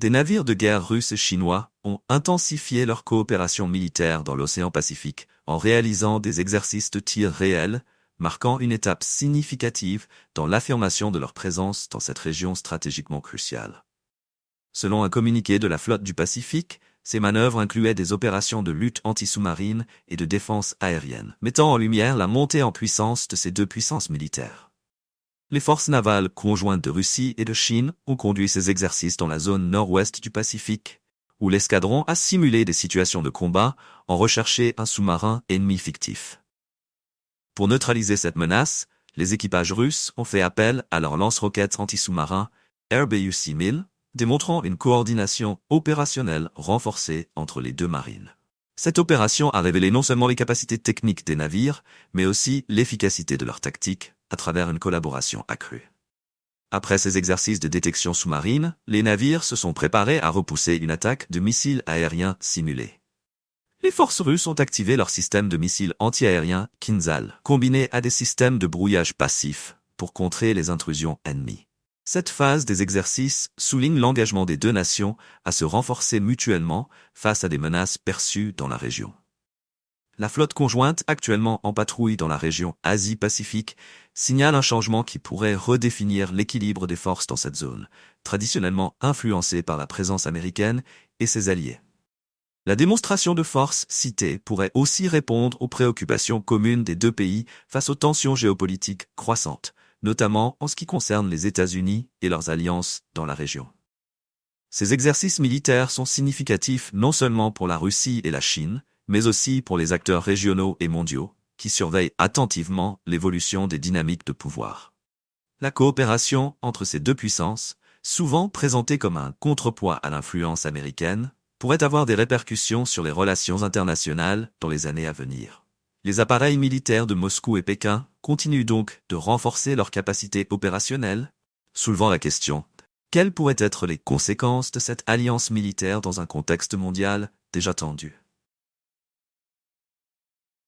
Des navires de guerre russes et chinois ont intensifié leur coopération militaire dans l'océan Pacifique en réalisant des exercices de tir réels, marquant une étape significative dans l'affirmation de leur présence dans cette région stratégiquement cruciale. Selon un communiqué de la flotte du Pacifique, ces manœuvres incluaient des opérations de lutte anti-sous-marine et de défense aérienne, mettant en lumière la montée en puissance de ces deux puissances militaires. Les forces navales conjointes de Russie et de Chine ont conduit ces exercices dans la zone nord-ouest du Pacifique, où l'escadron a simulé des situations de combat en recherchant un sous-marin ennemi fictif. Pour neutraliser cette menace, les équipages russes ont fait appel à leurs lance-roquettes anti-sous-marins RBU-6000, démontrant une coordination opérationnelle renforcée entre les deux marines. Cette opération a révélé non seulement les capacités techniques des navires, mais aussi l'efficacité de leur tactique à travers une collaboration accrue. Après ces exercices de détection sous-marine, les navires se sont préparés à repousser une attaque de missiles aériens simulés. Les forces russes ont activé leur système de missiles anti-aériens Kinzhal, combiné à des systèmes de brouillage passif pour contrer les intrusions ennemies. Cette phase des exercices souligne l'engagement des deux nations à se renforcer mutuellement face à des menaces perçues dans la région. La flotte conjointe actuellement en patrouille dans la région Asie-Pacifique signale un changement qui pourrait redéfinir l'équilibre des forces dans cette zone, traditionnellement influencée par la présence américaine et ses alliés. La démonstration de force citée pourrait aussi répondre aux préoccupations communes des deux pays face aux tensions géopolitiques croissantes, notamment en ce qui concerne les États-Unis et leurs alliances dans la région. Ces exercices militaires sont significatifs non seulement pour la Russie et la Chine, mais aussi pour les acteurs régionaux et mondiaux, qui surveillent attentivement l'évolution des dynamiques de pouvoir. La coopération entre ces deux puissances, souvent présentée comme un contrepoids à l'influence américaine, pourrait avoir des répercussions sur les relations internationales dans les années à venir. Les appareils militaires de Moscou et Pékin continuent donc de renforcer leurs capacités opérationnelles, soulevant la question: quelles pourraient être les conséquences de cette alliance militaire dans un contexte mondial déjà tendu ?